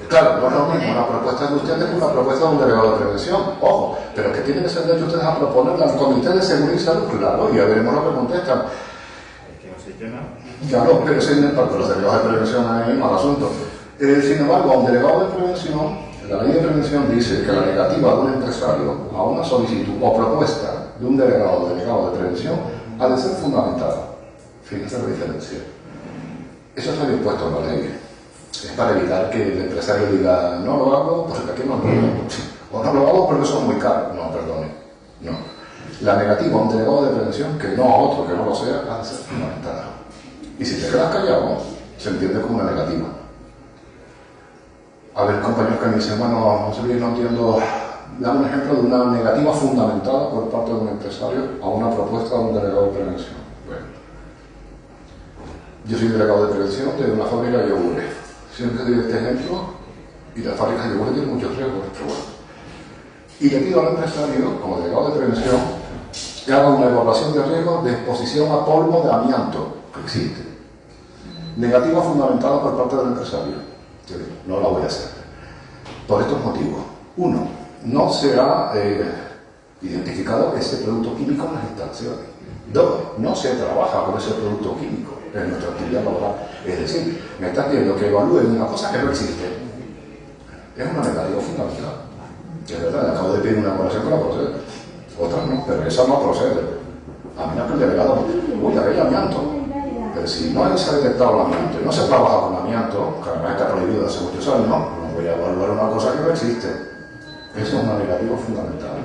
Claro, no es lo mismo una propuesta de ustedes que una propuesta de un delegado de prevención. Ojo, pero que tienen que ser de ustedes a proponerle al Comité de Seguridad y Salud, claro, y ya veremos lo que contestan. Es que no se ha hecho nada. Claro, pero sin embargo, los delegados de prevención hay mal asunto. Sin embargo, a un delegado de prevención, la ley de prevención dice que la negativa de un empresario a una solicitud o propuesta de un delegado o delegado de prevención ha de ser fundamentada. Fíjense la diferencia. Eso está bien puesto en la ley. Es para evitar que el empresario diga, no lo hago porque aquí no lo hago. O no lo hago porque eso es muy caro. No, perdone. No. La negativa a un delegado de prevención, que no a otro que no lo sea, ha de ser fundamentada. Y si te quedas callado, se entiende como una negativa. A ver, compañeros que me dicen, bueno, José Luis, no entiendo. Dame un ejemplo de una negativa fundamentada por parte de un empresario a una propuesta de un delegado de prevención. Bueno, yo soy delegado de prevención de una fábrica de yogures. Siempre doy este ejemplo, y las fábricas de yogures tienen muchos riesgos, pero bueno. Y le pido al empresario, como delegado de prevención, que haga una evaluación de riesgo de exposición a polvo de amianto, que existe. Negativa fundamentada por parte del empresario. Yo digo, no la voy a hacer. Por estos motivos. Uno, no se ha identificado ese producto químico en las instalaciones. Dos, no se trabaja con ese producto químico en nuestra actividad laboral. Es decir, me estás pidiendo que evalúen una cosa que no existe. Es una negativa fundamental. Es verdad, acabo de pedir una evaluación que no procede. Otras no, pero esa no procede. A mí no es que el delegado, uy, aquel amianto. Pero si no se ha detectado el amianto y no se trabaja con amianto, que además está prohibido hace muchos años, no voy a evaluar una cosa que no existe. Eso es una negativa fundamental.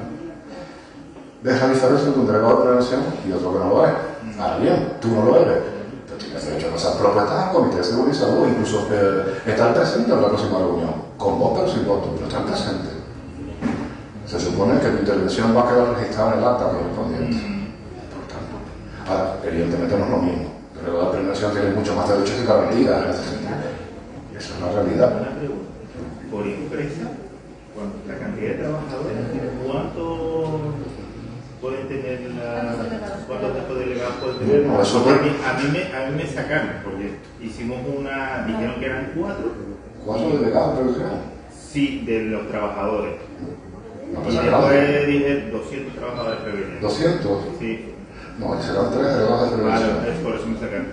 ¿Ves la diferencia entre un delegado de prevención y otro que no lo es? Ahora bien, tú no lo eres. Pero tienes derecho a pasar propuestas al Comité de Seguridad y Salud, incluso estar presente en la próxima reunión, con voz pero sin voto, pero estar presente. Se supone que tu intervención va a quedar registrada en el acta correspondiente. Por tanto, ahora, evidentemente no es lo mismo. El delegado de prevención tiene mucho más derechos y garantías en este sentido. Eso es la realidad. Una pregunta. Por empresa, la cantidad de trabajadores, ¿cuánto pueden tener cuántos tipos de delegados pueden tener? No, eso a mí me sacaron, porque hicimos dijeron que eran 4. ¿Cuántos delegados de prevención? Sí, de los trabajadores. No, Y pues después dije 200 trabajadores prevención. ¿200? Sí. No, serán 3 delegados de prevención. Vale, es por eso me sacaron.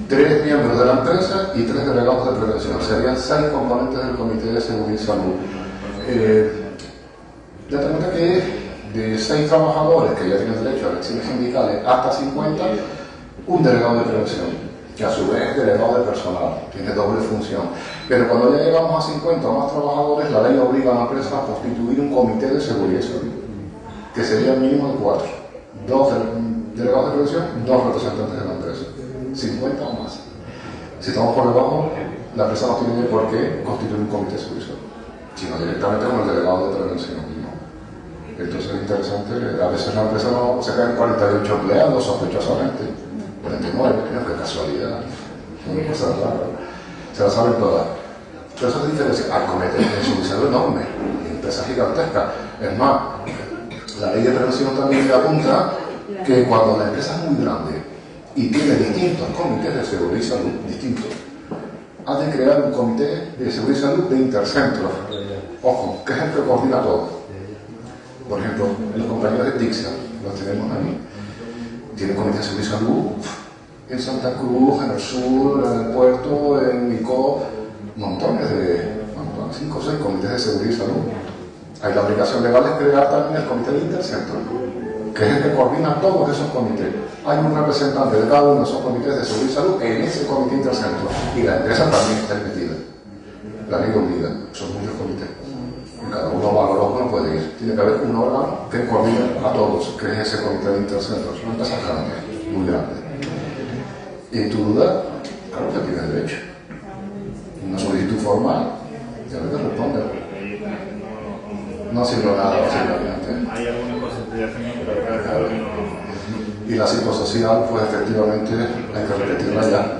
3 miembros de la empresa y 3 delegados de prevención. Serían 6 componentes del Comité de Seguridad y Salud. Date cuenta que de 6 trabajadores que ya tienen derecho a elecciones sindicales hasta 50, un delegado de prevención, que a su vez es delegado de personal, tiene doble función. Pero cuando ya llegamos a 50 o más trabajadores, la ley obliga a la empresa a constituir un Comité de Seguridad y Salud, que sería el mínimo de 4. 2 delegados de prevención, 2 representantes de la empresa. 50 o más. Si estamos por debajo, la empresa no tiene por qué constituir un comité de seguridad, sino directamente con el delegado de prevención. ¿No? Entonces es interesante, a veces la empresa no se caen 48 empleados sospechosamente, 49, qué casualidad, una cosa rara, se la saben todas. Pero eso es diferencia. Hay comités de seguridad enormes, empresas gigantescas. Es más, la ley de prevención también le apunta que cuando la empresa es muy grande y tiene distintos comités de seguridad y salud, distintos, ha de crear un comité de seguridad y salud de intercentros. Ojo, que es el que coordina todo. Por ejemplo, los compañeros de TICSA, los tenemos ahí, tienen comité de seguridad y salud en Santa Cruz, en el sur, en el puerto, en ICO, montones de, 5 o 6 comités de seguridad y salud. Hay la obligación legal de crear también el comité de intercentros, que es el que coordina todos esos comités. Hay un representante de cada uno de esos comités de seguridad y salud en ese comité intercentro. Y la empresa también está metida. La ley obliga, son muchos comités. Y cada uno va a lo que no puede ir. Tiene que haber un órgano que coordine a todos, que es ese comité de intercentro. Es una empresa grande, muy grande. Y tu duda, claro que tienes derecho. Una solicitud formal, ya no te responde. No sirve nada, básicamente. Hay algunas cosas que ya hacen, pero claro que no. Y la psicosocial, pues efectivamente hay que repetirla ya.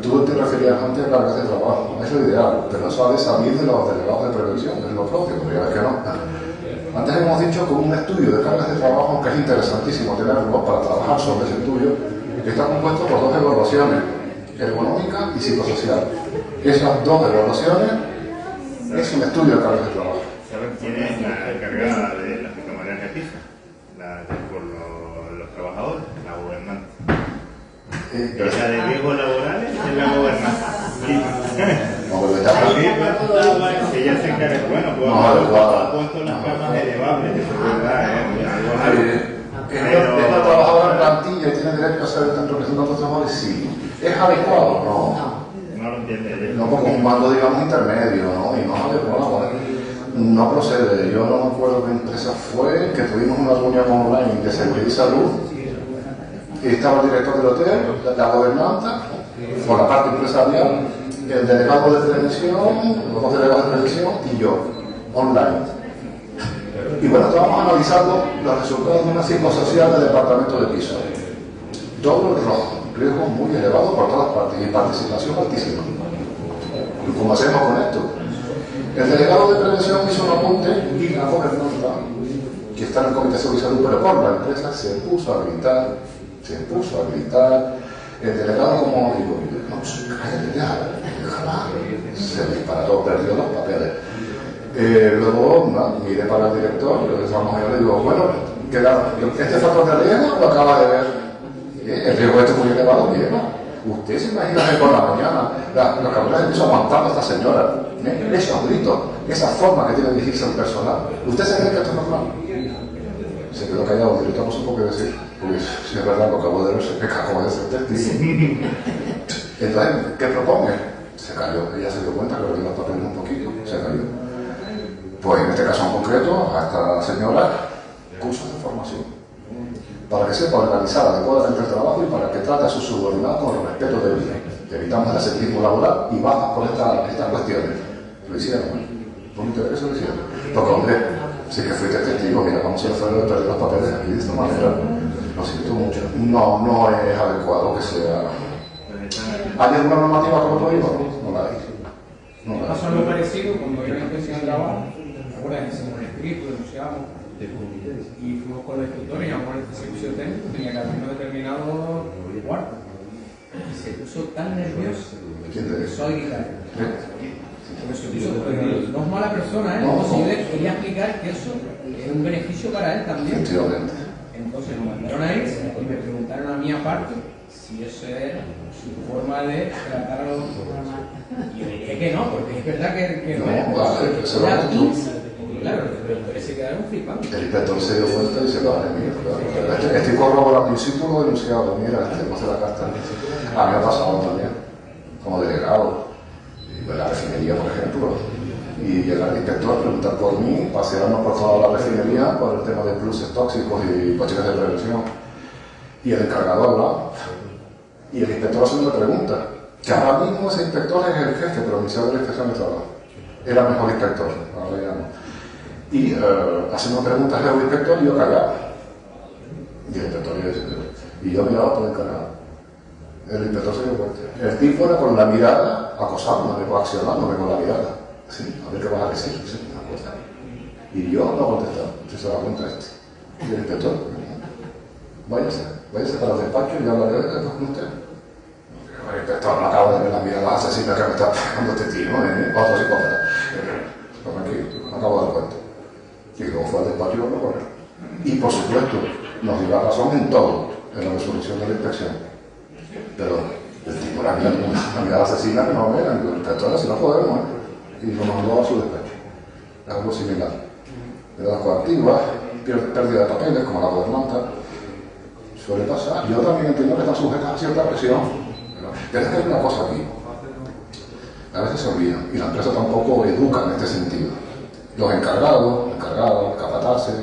Tú te referías antes a cargas de trabajo, es lo ideal, pero eso ha de salir de los delegados de prevención, es lo propio, porque ya ves que no. Antes hemos dicho que un estudio de cargas de trabajo, que es interesantísimo tenerlo para trabajar sobre ese estudio, está compuesto por 2 evaluaciones. ergonómica y psicosocial. Esas dos evaluaciones es un estudio de cargas de trabajo. ¿Sabes quién es la encargada de la María Pisa? Por los trabajadores, la gobernante. O sea, de riesgos laborales es la gobernante. No, pero está Que ella se encarga, bueno, pues ha puesto las camas elevables, eso es verdad, ¿Esta trabajadora en plantilla y tiene derecho a ser representante de los trabajadores? Sí. ¿Es adecuado? No. No lo entiende. No, porque un mando, digamos, intermedio, ¿no? Y no es adecuado. No procede. Yo no me acuerdo qué empresa fue, que tuvimos una reunión online de seguridad y salud. Y estaba el director del hotel, la gobernanta, por la parte empresarial, el delegado de prevención, los dos delegados de prevención y yo, online. Y bueno, estábamos analizando los resultados de una psicosocial del departamento de piso. Todo rojo, riesgo muy elevado por todas partes y participación altísima. ¿Y cómo hacemos con esto? El delegado de prevención hizo un apunte y la gobernanta, que está en el comité de seguridad y salud, pero por la empresa, se puso a gritar. El delegado, como digo, no, cállate ya, déjala. Se disparó, perdió los papeles. Luego miré para el director, le digo, bueno, ¿este factor de riesgo lo acaba de ver? El riesgo este es muy elevado, bien. Usted se imagina que por la mañana los cabrones de piso aguantando a esta señora, esos gritos, esa forma que tiene de dirigirse al personal. ¿Usted se cree que esto es normal? Se quedó callado, el director no supo qué decir, porque si es verdad, lo acabo de ver, se me cagó de ser testigo. Entonces, ¿qué propone? Se cayó, ella se dio cuenta que le dio los papeles un poquito, se cayó. Pues en este caso en concreto, a esta señora, cursos de formación, para que sepa organizar adecuadamente el trabajo y para que trate a sus subordinados con el respeto debido. Evitamos el ascetismo laboral y bajas por estas cuestiones. Lo hicieron, ¿por qué interés lo hicieron? Porque, hombre, sí que fuiste testigo, mira, vamos a hacer de perder los papeles aquí de esta manera. Lo siento mucho. No es adecuado que sea. ¿Hay alguna normativa que lo prohíba? No la hay. Pasa algo parecido cuando yo empecé a trabajar. Ahora hicimos un escrito, denunciamos y fuimos con los instructores y llamamos al servicio técnico, tenía que haber determinado cuarto. Y se puso tan nervioso que empezó a gritar. Porque se puso, no es mala persona, ¿eh? Entonces yo le quería explicar que eso es un beneficio para él también. Entonces nos mandaron a ir y me preguntaron a mí aparte si eso era su forma de tratar a los... Y yo dije que no, porque es verdad que no es. Claro, pero se quedaron flipando. El inspector se dio cuenta y se va de mí. Estoy corroborando, yo sí como denunciado, mira, tenemos la carta. A mí me ha pasado también, como delegado, en la refinería, por ejemplo. Y llegar el inspector a preguntar por mí, pasearnos por toda la refinería por el tema de pluses tóxicos y coches de prevención. Y el encargado hablaba. Y el inspector hace una pregunta, que ahora mismo ese inspector es el jefe provincial de la inspección de trabajo. Era el mejor inspector, ahora ya no. Y haciendo preguntas al inspector y yo callado. Y el inspector y yo miraba por el encargado. El inspector se dio cuenta. El tipo era con la mirada acosándome, coaccionándome con la mirada. Sí, a ver qué vas a decir. Sí, y yo no contestaba, si se da cuenta este. Y el inspector, váyase para el despacho y hablaré con usted. El inspector no acaba de ver la mirada asesina que me está pegando este tío, otro psicópata. Tranquilo, me acabo de dar cuenta. Y luego fue al despacho y lo correr. Y por supuesto, nos dio la razón en todo, en la resolución de la inspección. Pero el tipo era una mirada asesina que no era, el inspector así no podemos, y lo mandó a su despacho. Algo similar. Edad coactiva, pérdida de papeles, como la gobernanta, suele pasar. Yo también entiendo que están sujetas a cierta presión. Pero es que hay una cosa aquí. A veces se olvidan, y la empresa tampoco educa en este sentido. Los encargados, capataces,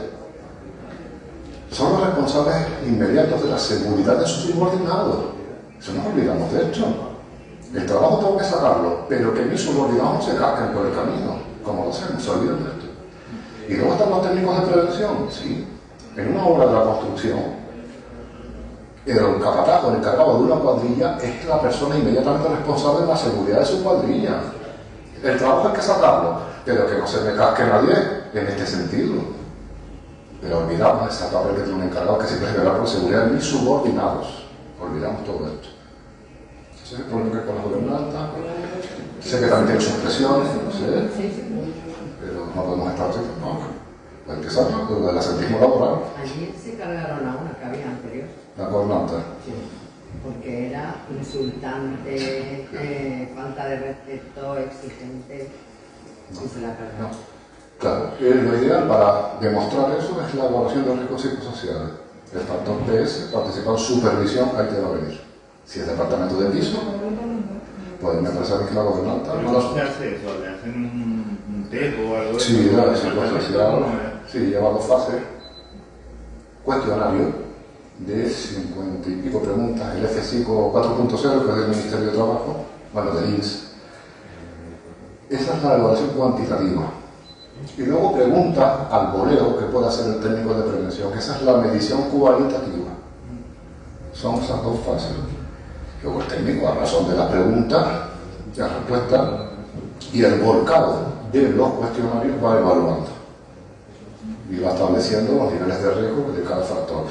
son los responsables inmediatos de la seguridad de sus subordinados. Eso nos olvidamos de esto. El trabajo tengo que sacarlo, pero que mis subordinados no se casquen por el camino. ¿Cómo lo hacemos? Se olvidan de esto. Y luego están los técnicos de prevención. Sí, en una obra de la construcción, el capataz o el encargado de una cuadrilla es la persona inmediatamente responsable de la seguridad de su cuadrilla. El trabajo hay que sacarlo, pero que no se me casque nadie en este sentido. Pero olvidamos esa papel que tiene un encargado que siempre se verá por seguridad de mis subordinados. Olvidamos todo esto. ¿Sí? Por lo que con las gobernantas. Sé que también tiene sus presiones, ¿sí? Pero no podemos estar así tampoco. Hay que saber del asentismo laboral. Allí se cargaron a una que había anterior. La gobernanta. Sí. Porque era insultante, falta de respeto, exigente. Y se la cargaron. Claro, lo ideal para demostrar eso es la evaluación de riesgos psicosociales. El factor PS, participar en supervisión, hay que venir. Si es departamento de piso, pues me parece que la gobernanta no lo ¿Qué hace eso? ¿Le hacen un test o algo? Sí, la psicosocial, sí, lleva 2 fases. Cuestionario de 50 y pico preguntas, el F5 4.0, que es del Ministerio de Trabajo, bueno, del INS. Esa es la evaluación cuantitativa. Y luego pregunta al voleo que puede hacer el técnico de prevención, que esa es la medición cualitativa. Son esas 2 fases. Luego el técnico, a razón de la pregunta, la respuesta y el volcado de los cuestionarios va evaluando y va estableciendo los niveles de riesgo de cada factor.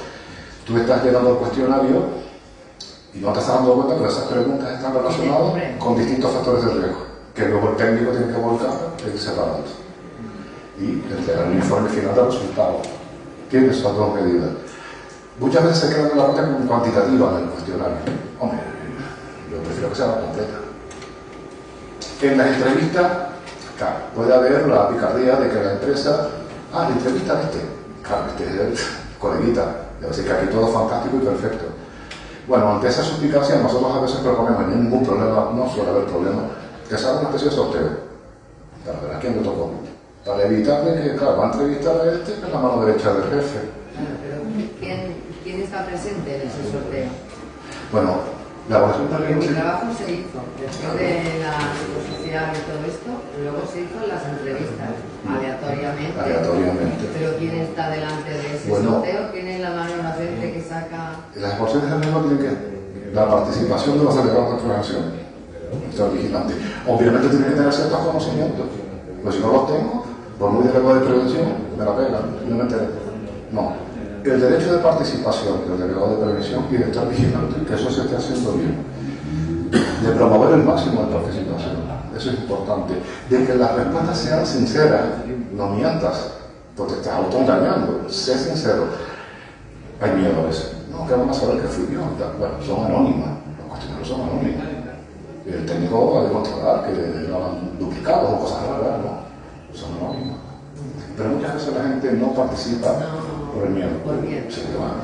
Tú estás llenando el cuestionario y no te estás dando cuenta que esas preguntas están relacionadas con distintos factores de riesgo, que luego el técnico tiene que volcar e ir separando y entregar el informe final de resultados. Tiene esas 2 medidas. Muchas veces se quedan en la parte cuantitativa en el cuestionario. Hombre, yo prefiero que sea la completa. En las entrevistas, claro, puede haber la picardía de que la empresa, la entrevista de claro, este es el coleguita, debe decir que aquí todo es fantástico y perfecto. Bueno, ante esa suspicacia nosotros a veces proponemos, no hay ningún problema, no suele haber problema, que se haga una especie de sorteo, para ver a quién le tocó, para evitar de que, claro, va a entrevistar a este, que es la mano derecha del jefe. Claro, pero ¿quién está presente en ese sorteo? Bueno, la evaluación Porque también mi trabajo se hizo, después de la psicosocial y todo esto, luego se hizo las entrevistas, aleatoriamente. Pero ¿quién está delante de ese sorteo? ¿Quién es la mano inocente que saca? Las evaluaciones del riesgo tienen que la participación de los delegados de prevención, el vigilante. Obviamente tienen que tener ciertos conocimientos, pues si no los tengo, por muy delegado de prevención, me la pegan, no me enteré. No. El derecho de participación del delegado de prevención y de estar vigilante, que eso se esté haciendo bien, de promover el máximo de participación, eso es importante, de que las respuestas sean sinceras, no mientas, porque te estás autoengañando, sé sincero. Hay miedo a veces, no, que van a saber que fui yo, bueno, son anónimas, los cuestionarios son anónimos, el técnico va a demostrar que no han duplicado o cosas raras, no, son anónimas. Pero muchas veces la gente no participa por el miedo. Por miedo. Sí, bueno.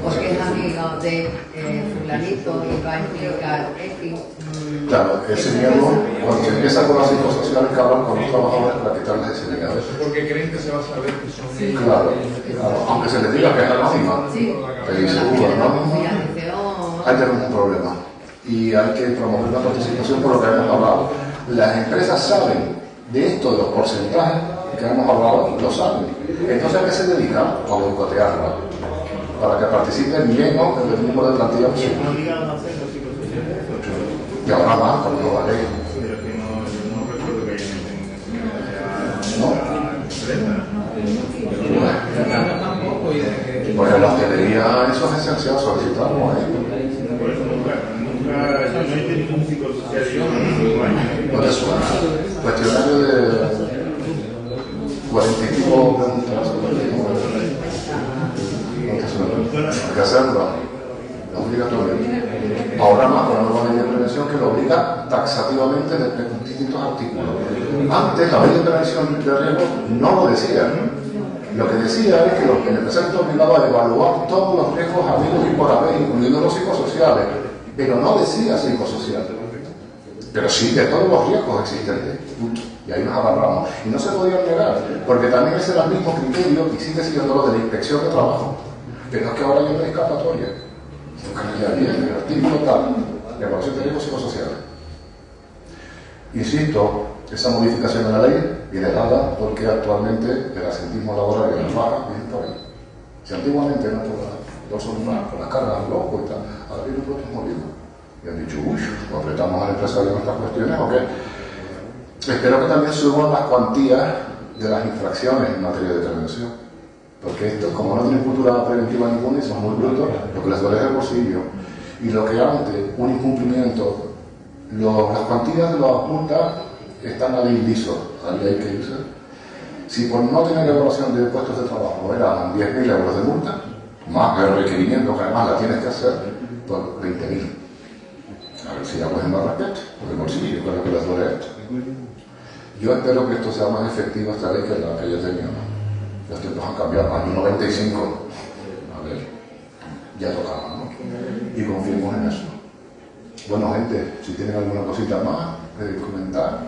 Porque es amigo de fulanito y va a implicar X. Claro, ese miedo, cuando se empieza con las psicosociales que hablan con los trabajadores para quitarles ese miedo. Porque creen que se va a saber que son ellos. Claro, aunque se les diga que es anónima, Sí, pero seguro, ¿no? Hay que tener un problema y hay que promover la participación por lo que hemos hablado. Las empresas saben de esto, de los porcentajes que hemos hablado, lo saben. Entonces, ¿a qué se dedican? A boicotearla, para que participen menos del número de plantilla posible. ¿No obligados a hacer los psicosociales? Y ahora más, con la nueva ley. Pero que no recuerdo que haya ¿No? Tampoco, y de que Pues en la hostelería eso es esencial solicitarlo, Por eso nunca, yo no hice ningún psicosocial yo en 5 años. ¿No te suena? Cuestionario de 40 y pico preguntas. ¿No te suena? Hay que hacerlo. Es obligatorio. Ahora más con la nueva ley de prevención que lo obliga taxativamente en distintos artículos. Antes la ley de prevención de riesgo no lo decía. Lo que decía es que el empresario está obligado a evaluar todos los riesgos habidos y por haber, incluyendo los psicosociales, pero no decía psicosocial. Pero sí que todos los riesgos existentes. Y ahí nos agarramos. Y no se podía negar, porque también ese era el mismo criterio y sigue siendo lo de la inspección de trabajo. Pero es que ahora hay una escapatoria. El artículo tal, de evaluación de riesgos psicosociales. Insisto, esa modificación de la ley viene dada porque actualmente el asentismo laboral y las bajas vienen por ahí. Si antiguamente eran por las cargas locos y tal, ahora vienen por otros motivos. Y han dicho, uy, ¿lo apretamos al empresario en estas cuestiones o qué? Espero que también suban las cuantías de las infracciones en materia de prevención. Porque esto, como no tienen cultura preventiva ninguna y son muy brutos, lo que les duele es el bolsillo. Y lo que ante un incumplimiento, las cuantías de las multas están al liso, ahí hay que irse. Si por no tener evaluación de puestos de trabajo eran 10.000 euros de multa, más el requerimiento, que además la tienes que hacer, por 20.000. A ver si ya pueden dar respeto, por el bolsillo, con lo que les duele esto. Yo espero que esto sea más efectivo esta ley que la que yo tenía. Los tiempos han cambiado, año 95. A ver, ya tocaba, ¿no? Y confiemos en eso. Bueno, gente, si tienen alguna cosita más que comentar,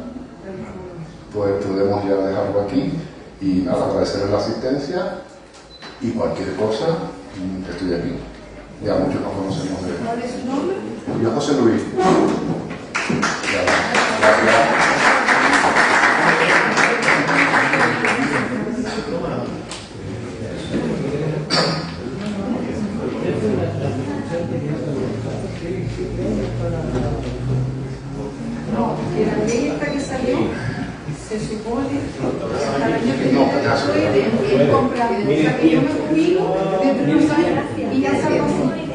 pues podemos ya dejarlo aquí. Y nada, agradecerles la asistencia y cualquier cosa, estoy aquí. Ya muchos nos conocemos de... ¿Cuál es su nombre? Yo, José Luis. Gracias. No, que la ley esta que salió se supone que al año que No, viene ya se estoy en compra. O sea que yo me jubilo dentro de unos años y ya salgo así.